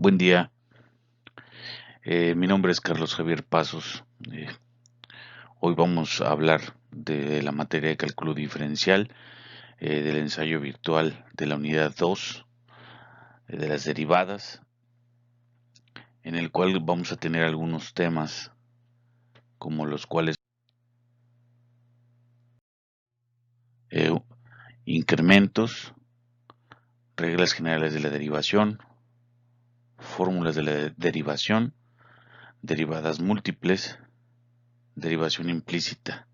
Buen día, mi nombre es Carlos Javier Pasos. Hoy vamos a hablar de la materia de cálculo diferencial, del ensayo virtual de la unidad 2, de las derivadas, en el cual vamos a tener algunos temas como los cuales eh, incrementos, reglas generales de la derivación, fórmulas de la derivación, derivadas múltiples, derivación implícita.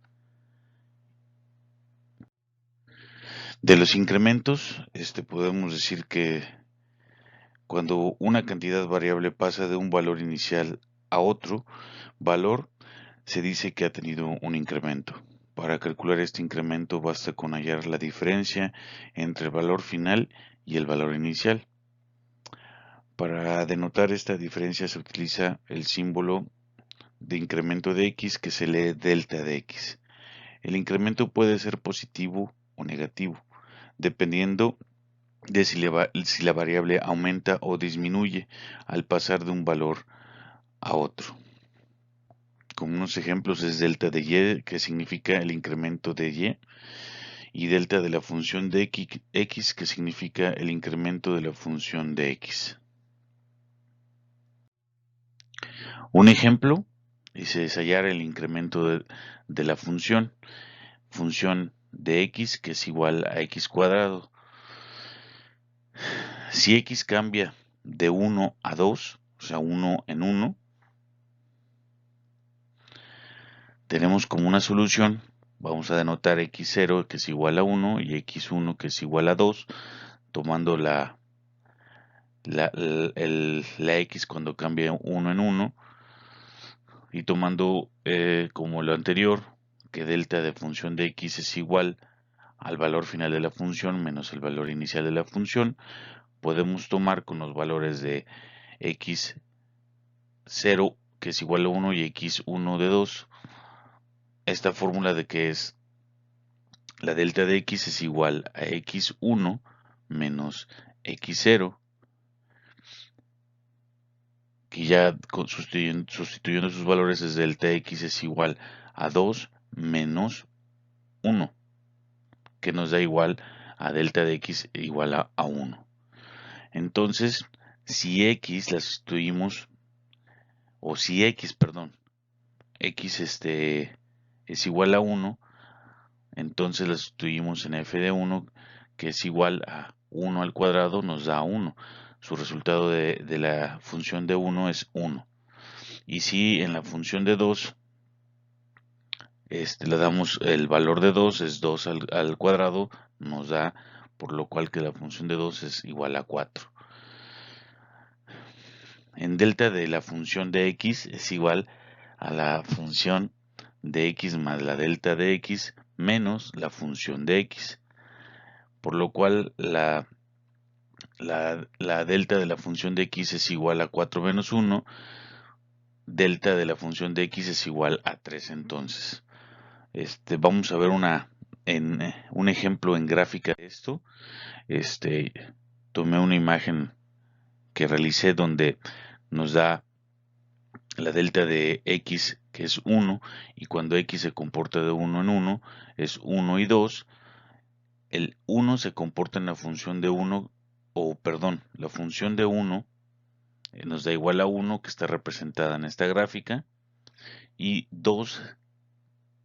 De los incrementos, podemos decir que cuando una cantidad variable pasa de un valor inicial a otro valor, se dice que ha tenido un incremento. Para calcular este incremento basta con hallar la diferencia entre el valor final y el valor inicial. Para denotar esta diferencia se utiliza el símbolo de incremento de x, que se lee delta de x. El incremento puede ser positivo o negativo, dependiendo de si la variable aumenta o disminuye al pasar de un valor a otro. Como unos ejemplos es delta de y, que significa el incremento de y delta de la función de x, que significa el incremento de la función de x. Un ejemplo es hallar el incremento de la función de x, que es igual a x cuadrado. Si x cambia de 1 a 2, o sea, 1 en 1, tenemos como una solución, vamos a denotar x0, que es igual a 1, y x1, que es igual a 2, tomando la x cuando cambia 1 en 1, y tomando como lo anterior, que delta de función de x es igual al valor final de la función menos el valor inicial de la función, podemos tomar con los valores de x0, que es igual a 1, y x1 de 2, esta fórmula de que es la delta de x es igual a x1 menos x0, que ya sustituyendo sus valores es delta x es igual a 2 menos 1, que nos da igual a delta de x igual a 1. Entonces, si x la sustituimos, o si x es igual a 1, entonces la sustituimos en f de 1, que es igual a 1 al cuadrado, nos da 1. Su resultado de la función de 1 es 1. Y si en la función de 2 le damos el valor de 2, es 2 al cuadrado, nos da, por lo cual que la función de 2 es igual a 4. En delta de la función de x es igual a la función de x más la delta de x menos la función de x, por lo cual la delta de la función de x es igual a 4 menos 1, delta de la función de x es igual a 3. Entonces, vamos a ver un ejemplo en gráfica de esto. Tomé una imagen que realicé donde nos da la delta de x, que es 1, y cuando x se comporta de 1 en 1 es 1 y 2. El 1 se comporta en la función de 1, la función de 1 nos da igual a 1, que está representada en esta gráfica, y 2,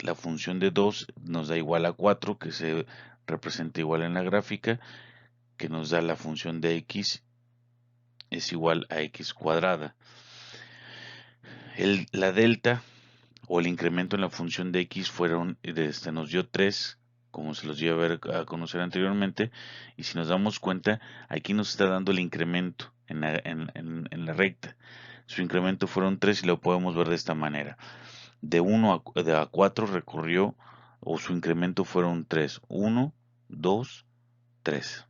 la función de 2 nos da igual a 4, que se representa igual en la gráfica, que nos da la función de x es igual a x cuadrada. La delta o el incremento en la función de x nos dio 3, como se los dio a conocer anteriormente, y si nos damos cuenta, aquí nos está dando el incremento en la recta. Su incremento fueron 3 y lo podemos ver de esta manera. De 1 a 4 recorrió, o su incremento fueron 3. 1, 2, 3.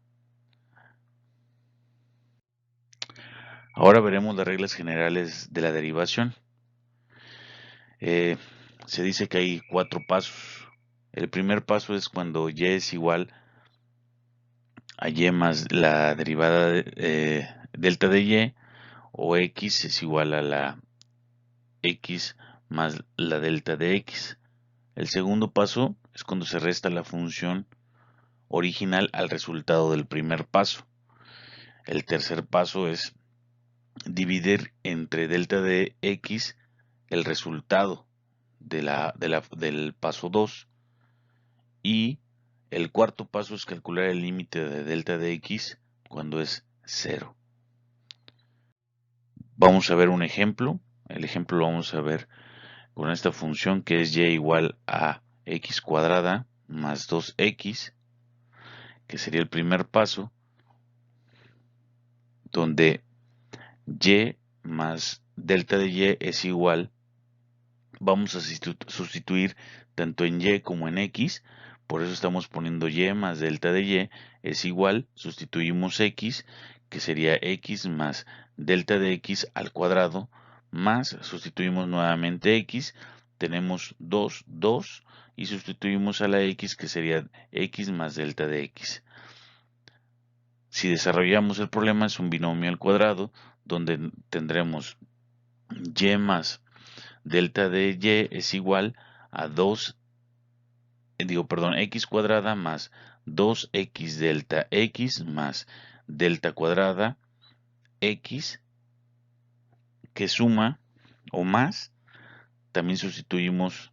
Ahora veremos las reglas generales de la derivación. Se dice que hay 4 pasos. El primer paso es cuando y es igual a y más la derivada delta de y, o x es igual a la x más la delta de x. El segundo paso es cuando se resta la función original al resultado del primer paso. El tercer paso es dividir entre delta de x el resultado del paso 2, y el cuarto paso es calcular el límite de delta de x cuando es 0. Vamos a ver un ejemplo. El ejemplo lo vamos a ver con esta función que es y igual a x cuadrada más 2x, que sería el primer paso, donde y más delta de y es igual. Vamos a sustituir tanto en y como en x, por eso estamos poniendo y más delta de y es igual, sustituimos x, que sería x más delta de x al cuadrado, más sustituimos nuevamente x, tenemos 2 y sustituimos a la x, que sería x más delta de x. Si desarrollamos el problema, es un binomio al cuadrado, donde tendremos y más delta de y es igual a x cuadrada más 2x delta x más delta cuadrada x, que suma o más. También sustituimos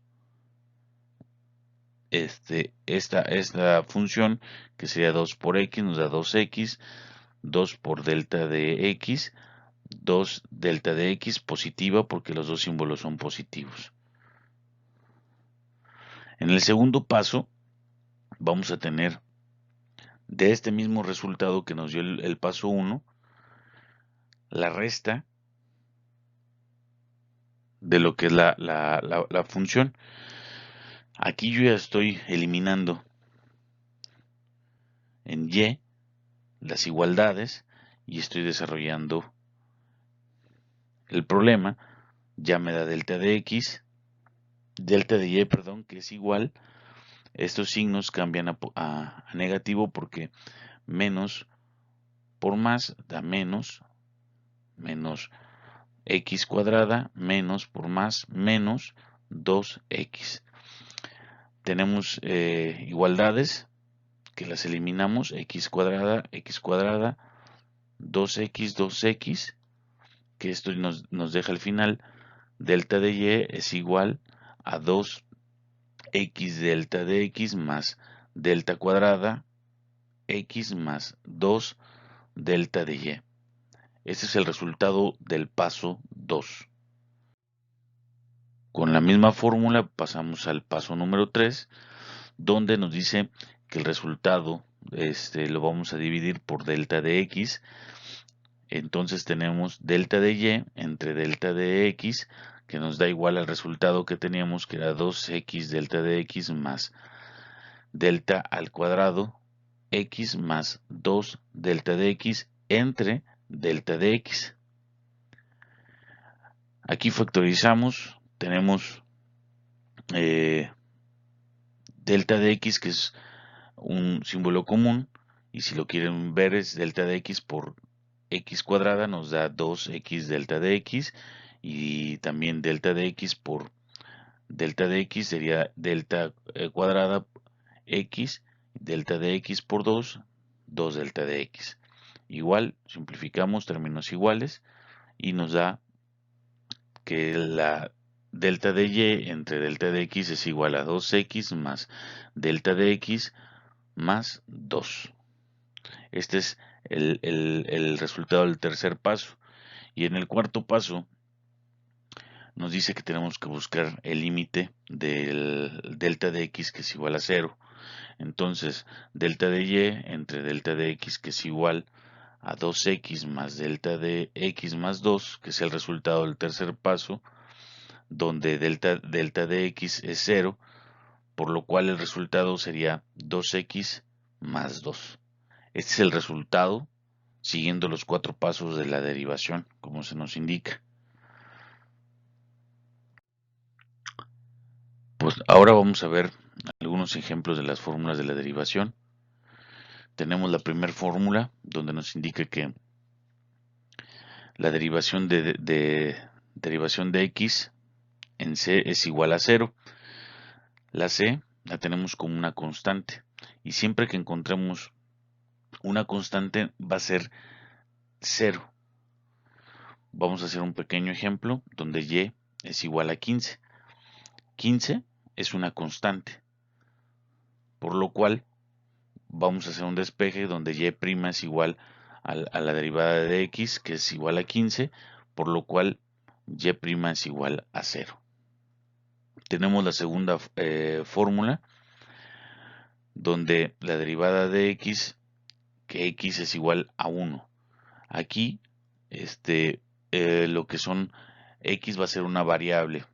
esta función, que sería 2 por x, nos da 2x, 2 por delta de x, 2 delta de x positiva porque los dos símbolos son positivos. En el segundo paso vamos a tener de este mismo resultado que nos dio el paso 1, la resta de lo que es la función. Aquí yo ya estoy eliminando en y las igualdades y estoy desarrollando el problema. Ya me da delta de y, perdón, que es igual. Estos signos cambian a negativo porque menos por más da menos x cuadrada, menos por más menos 2x. Tenemos igualdades que las eliminamos, x cuadrada, 2x, 2x, que esto nos deja al final delta de y es igual a 2x delta de x más delta cuadrada x más 2 delta de y. Este es el resultado del paso 2. Con la misma fórmula pasamos al paso número 3, donde nos dice que el resultado lo vamos a dividir por delta de x. Entonces tenemos delta de y entre delta de x, que nos da igual al resultado que teníamos, que era 2x delta de x más delta al cuadrado x más 2 delta de x entre delta de x. Aquí factorizamos, tenemos delta de x, que es un símbolo común, y si lo quieren ver es delta de x por x cuadrada, nos da 2x delta de x, y también delta de x por delta de x sería delta cuadrada x, delta de x por 2 delta de x. Igual, simplificamos términos iguales y nos da que la delta de y entre delta de x es igual a 2x más delta de x más 2. Este es el resultado del tercer paso. Y en el cuarto paso nos dice que tenemos que buscar el límite del delta de x, que es igual a 0. Entonces, delta de y entre delta de x, que es igual a 2x más delta de x más 2, que es el resultado del tercer paso, donde delta de x es 0, por lo cual el resultado sería 2x más 2. Este es el resultado siguiendo los 4 pasos de la derivación, como se nos indica. Pues ahora vamos a ver algunos ejemplos de las fórmulas de la derivación. Tenemos la primera fórmula, donde nos indica que la derivación derivación de x en c es igual a 0. La c la tenemos como una constante y siempre que encontremos una constante va a ser 0. Vamos a hacer un pequeño ejemplo donde y es igual a 15. 15 es una constante, por lo cual vamos a hacer un despeje donde y' es igual a la derivada de x, que es igual a 15, por lo cual y' es igual a 0. Tenemos la segunda fórmula, donde la derivada de x, que x es igual a 1. Aquí, lo que son x va a ser una variable.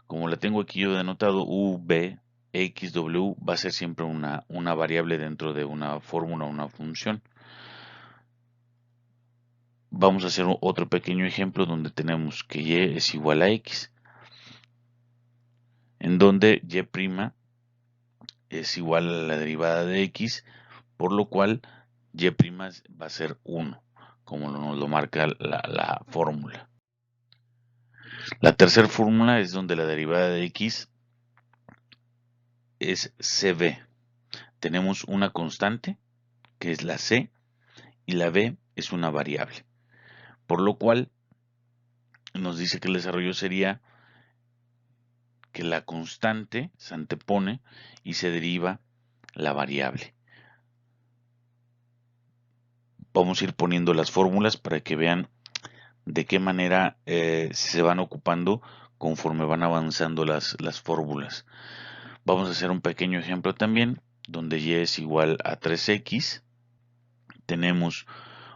Como la tengo aquí yo denotado, v, x, w, va a ser siempre una variable dentro de una fórmula, una función. Vamos a hacer otro pequeño ejemplo donde tenemos que y es igual a x, en donde y' es igual a la derivada de x, por lo cual y' va a ser 1, como nos lo marca la fórmula. La tercera fórmula es donde la derivada de x es cb. Tenemos una constante, que es la c, y la b es una variable, por lo cual nos dice que el desarrollo sería que la constante se antepone y se deriva la variable. Vamos a ir poniendo las fórmulas para que vean de qué manera se van ocupando conforme van avanzando las fórmulas. Vamos a hacer un pequeño ejemplo también, donde y es igual a 3x. Tenemos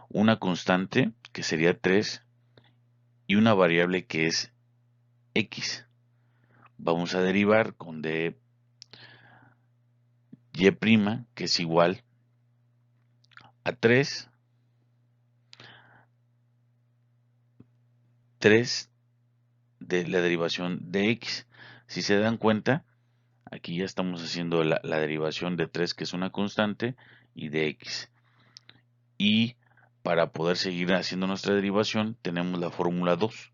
una constante que sería 3 y una variable que es x. Vamos a derivar con y', que es igual a 3 de la derivación de x. Si se dan cuenta, aquí ya estamos haciendo la derivación de 3, que es una constante, y de x. Y para poder seguir haciendo nuestra derivación, tenemos la fórmula 2,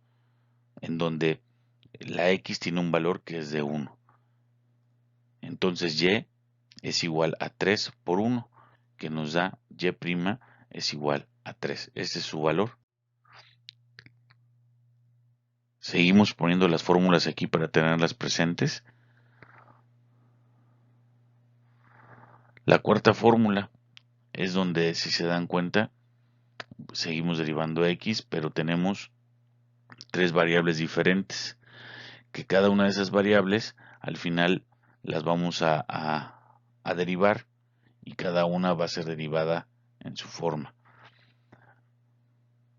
en donde la x tiene un valor que es de 1. Entonces y es igual a 3 por 1, que nos da y' es igual a 3. Este es su valor. Seguimos poniendo las fórmulas aquí para tenerlas presentes. La cuarta fórmula es donde, si se dan cuenta, seguimos derivando x, pero tenemos tres variables diferentes, que cada una de esas variables al final las vamos a derivar y cada una va a ser derivada en su forma.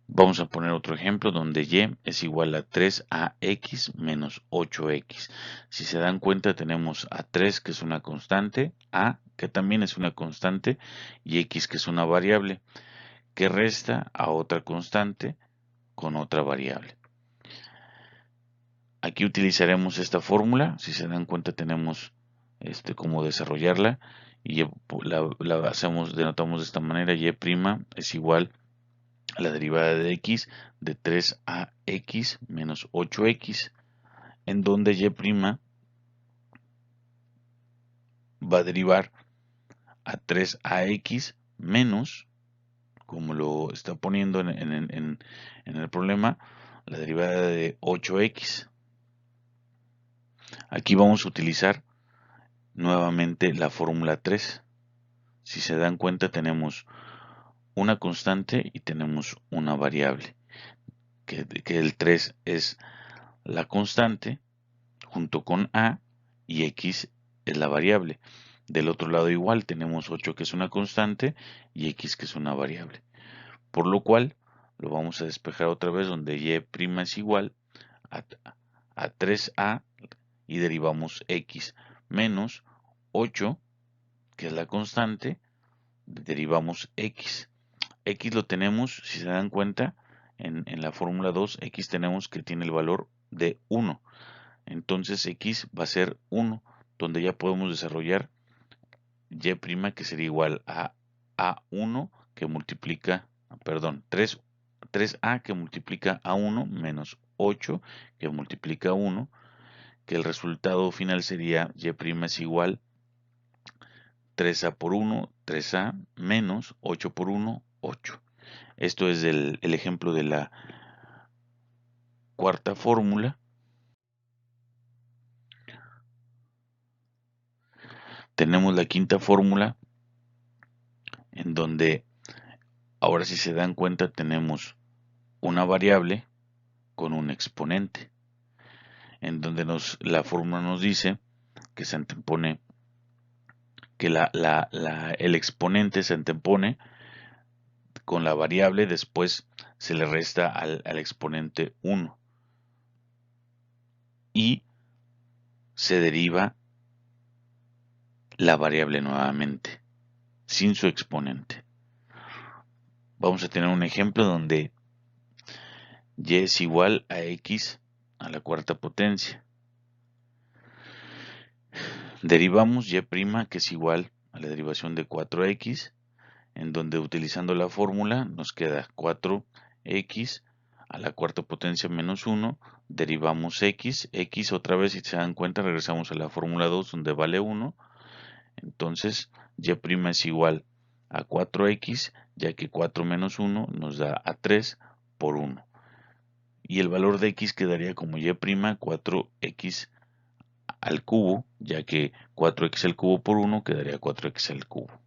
Vamos a poner otro ejemplo donde y es igual a 3ax menos 8x. Si se dan cuenta, tenemos a 3, que es una constante, a, que también es una constante, y x, que es una variable, que resta a otra constante con otra variable. Aquí utilizaremos esta fórmula. Si se dan cuenta, tenemos cómo desarrollarla, y la hacemos, denotamos de esta manera: y' es igual a la derivada de x de 3ax menos 8x, en donde y' va a derivar a 3ax menos, como lo está poniendo en el problema, la derivada de 8x. Aquí vamos a utilizar nuevamente la fórmula 3. Si se dan cuenta, tenemos una constante y tenemos una variable, que el 3 es la constante junto con a, y x es la variable. Del otro lado igual tenemos 8, que es una constante, y x, que es una variable. Por lo cual lo vamos a despejar otra vez, donde y' es igual a 3a, y derivamos x menos 8, que es la constante, derivamos x. X lo tenemos, si se dan cuenta, en la fórmula 2, x tenemos que tiene el valor de 1. Entonces x va a ser 1, donde ya podemos desarrollar y', que sería igual a 1, que multiplica, perdón, 3 3a que multiplica a 1 menos 8 que multiplica a 1, que el resultado final sería y' es igual 3a por 1, 3a menos 8 por 1, 8. Esto es el ejemplo de la cuarta fórmula. Tenemos la quinta fórmula, en donde ahora si se dan cuenta tenemos una variable con un exponente, en donde la fórmula nos dice que se antepone, que el exponente se antepone con la variable, después se le resta al exponente 1 y se deriva la variable nuevamente, sin su exponente. Vamos a tener un ejemplo donde y es igual a x a la cuarta potencia. Derivamos y' que es igual a la derivación de 4x, en donde utilizando la fórmula nos queda 4x a la cuarta potencia menos 1, derivamos x otra vez, si se dan cuenta regresamos a la fórmula 2 donde vale 1, entonces y' es igual a 4x, ya que 4 menos 1 nos da a 3 por 1. Y el valor de x quedaría como y', 4x al cubo, ya que 4x al cubo por 1 quedaría 4x al cubo.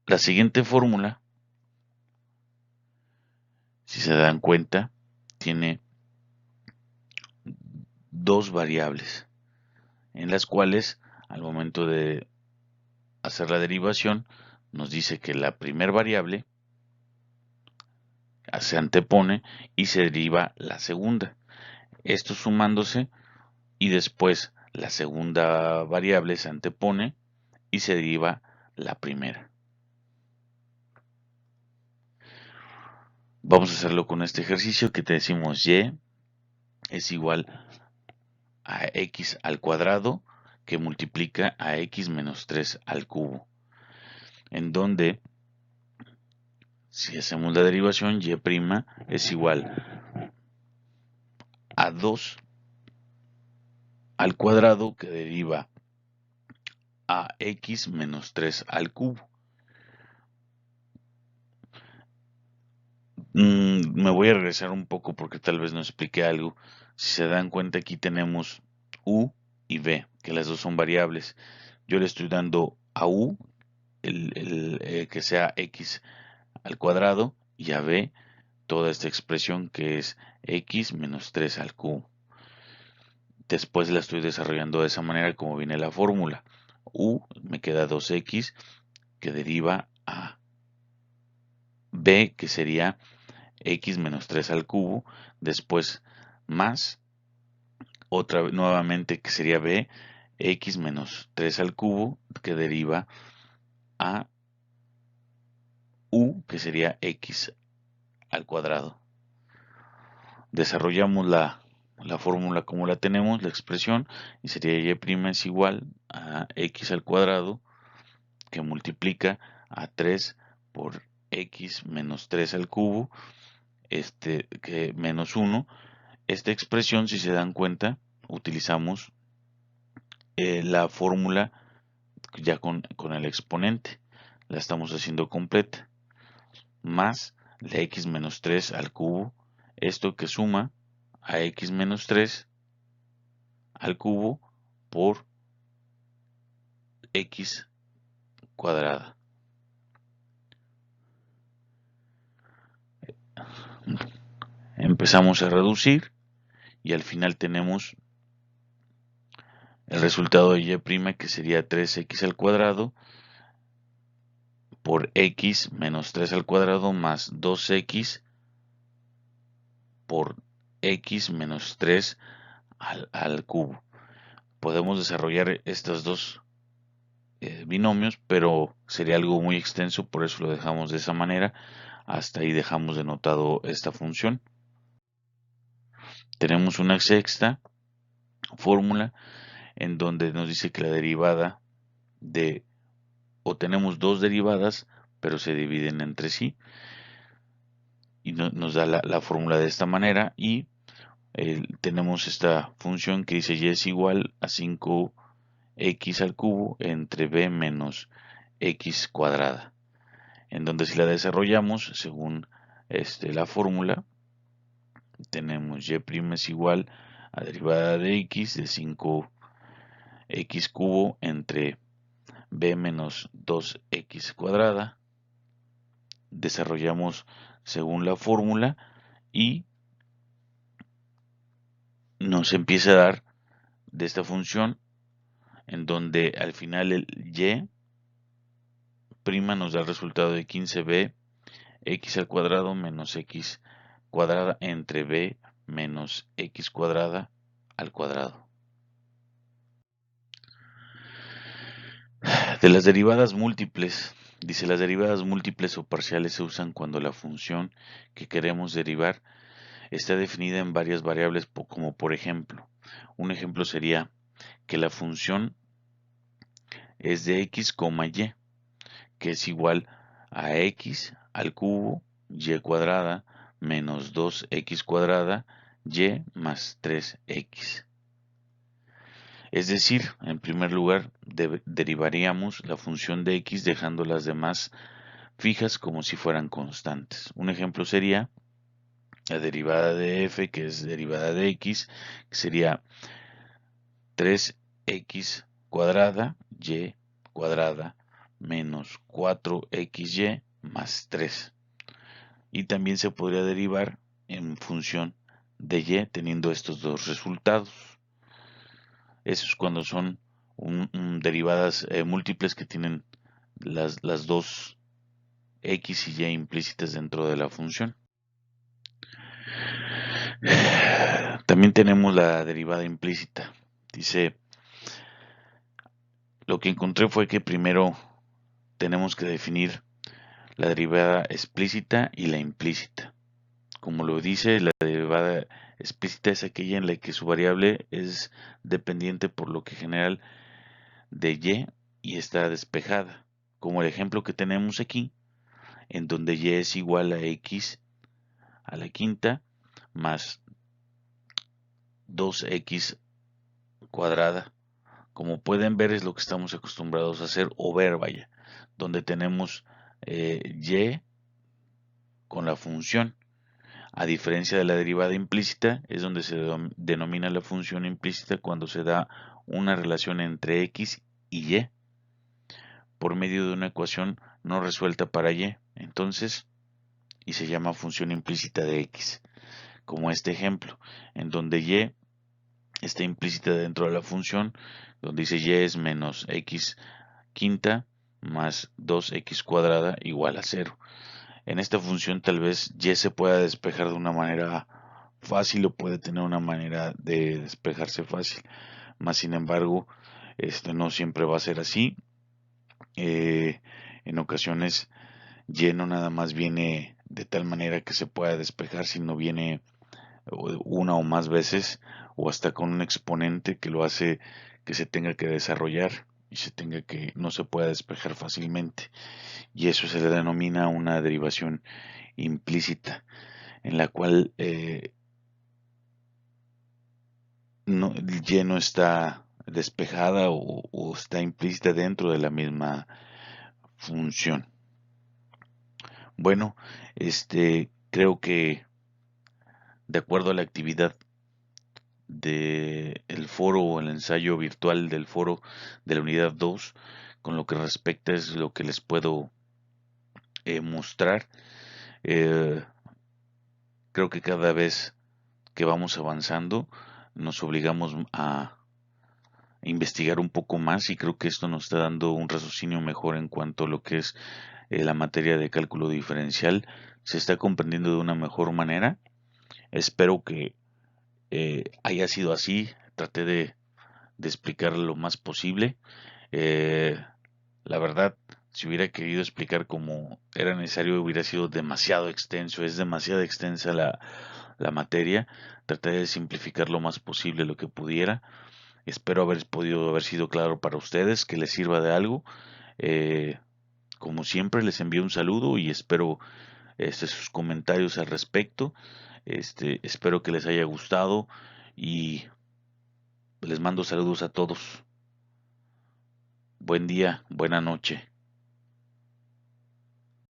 La siguiente fórmula, si se dan cuenta, tiene dos variables, en las cuales al momento de hacer la derivación nos dice que la primera variable se antepone y se deriva la segunda. Esto sumándose y después la segunda variable se antepone y se deriva la primera. Vamos a hacerlo con este ejercicio que te decimos y es igual a x al cuadrado que multiplica a x menos 3 al cubo, en donde si hacemos la derivación y' es igual a 2 al cuadrado que deriva a x menos 3 al cubo. Me voy a regresar un poco porque tal vez no expliqué algo. Si se dan cuenta, aquí tenemos u y v, que las dos son variables. Yo le estoy dando a u que sea x al cuadrado y a b toda esta expresión que es x menos 3 al cubo. Después la estoy desarrollando de esa manera como viene la fórmula. U me queda 2x que deriva a b, que sería x menos 3 al cubo, después más otra vez nuevamente que sería b, x menos 3 al cubo que deriva a u, que sería x al cuadrado. Desarrollamos la fórmula como la tenemos, la expresión, y sería y' es igual a x al cuadrado que multiplica a 3 por x menos 3 al cubo, que menos 1. Esta expresión, si se dan cuenta, utilizamos la fórmula ya con el exponente, la estamos haciendo completa, más la x menos 3 al cubo, esto que suma a x menos 3 al cubo por x cuadrada. Empezamos a reducir y al final tenemos el resultado de y' que sería 3x al cuadrado por x menos 3 al cuadrado más 2x por x menos 3 al cubo. Podemos desarrollar estos dos binomios, pero sería algo muy extenso, por eso lo dejamos de esa manera. Hasta ahí dejamos denotado esta función. Tenemos una sexta fórmula en donde nos dice que la derivada de o tenemos dos derivadas, pero se dividen entre sí, y nos da la fórmula de esta manera, y tenemos esta función que dice y es igual a 5x al cubo entre b menos x cuadrada, en donde si la desarrollamos según la fórmula, tenemos y' es igual a derivada de x de 5x cubo entre b menos 2x cuadrada. Desarrollamos según la fórmula y nos empieza a dar de esta función, en donde al final el y' nos da el resultado de 15b x al cuadrado menos x cuadrada entre b menos x cuadrada al cuadrado. De las derivadas múltiples, dice las derivadas múltiples o parciales se usan cuando la función que queremos derivar está definida en varias variables, como por ejemplo, un ejemplo sería que la función es de x, y, que es igual a x al cubo y cuadrada menos 2x cuadrada y más 3x. Es decir, en primer lugar, derivaríamos la función de x dejando las demás fijas como si fueran constantes. Un ejemplo sería la derivada de f, que es derivada de x, que sería 3x cuadrada y cuadrada menos 4xy más 3. Y también se podría derivar en función de y teniendo estos dos resultados. Eso es cuando son derivadas múltiples que tienen las dos x y y implícitas dentro de la función. También tenemos la derivada implícita. Dice, lo que encontré fue que primero tenemos que definir la derivada explícita y la implícita. Como lo dice, la derivada explícita es aquella en la que su variable es dependiente por lo que general de y está despejada, como el ejemplo que tenemos aquí, en donde y es igual a x a la quinta más 2x cuadrada. Como pueden ver, es lo que estamos acostumbrados a hacer o ver, vaya, donde tenemos y con la función. A diferencia de la derivada implícita, es donde se denomina la función implícita cuando se da una relación entre x y y por medio de una ecuación no resuelta para y. Entonces, y se llama función implícita de x, como este ejemplo, en donde y está implícita dentro de la función, donde dice y es menos x quinta más 2x cuadrada igual a 0. En esta función tal vez y se pueda despejar de una manera fácil o puede tener una manera de despejarse fácil, más sin embargo, esto no siempre va a ser así. En ocasiones y no nada más viene de tal manera que se pueda despejar, sino viene una o más veces o hasta con un exponente que lo hace que se tenga que desarrollar y se tenga que no se pueda despejar fácilmente, y eso se le denomina una derivación implícita, en la cual y no está despejada o está implícita dentro de la misma función. Bueno, creo que de acuerdo a la actividad del foro o el ensayo virtual del foro de la unidad 2, con lo que respecta es lo que les puedo mostrar. Eh, Creo que cada vez que vamos avanzando nos obligamos a investigar un poco más, y creo que esto nos está dando un raciocinio mejor en cuanto a lo que es la materia de cálculo diferencial. Se está comprendiendo de una mejor manera. Espero que haya sido así. Traté de explicar lo más posible. La verdad, si hubiera querido explicar como era necesario, hubiera sido demasiado extenso. Es demasiado extensa la materia. Traté de simplificar lo más posible lo que pudiera. Espero haber podido haber sido claro para ustedes, que les sirva de algo. Eh, Como siempre, les envío un saludo y espero sus comentarios al respecto. Espero que les haya gustado y les mando saludos a todos. Buen día, buena noche.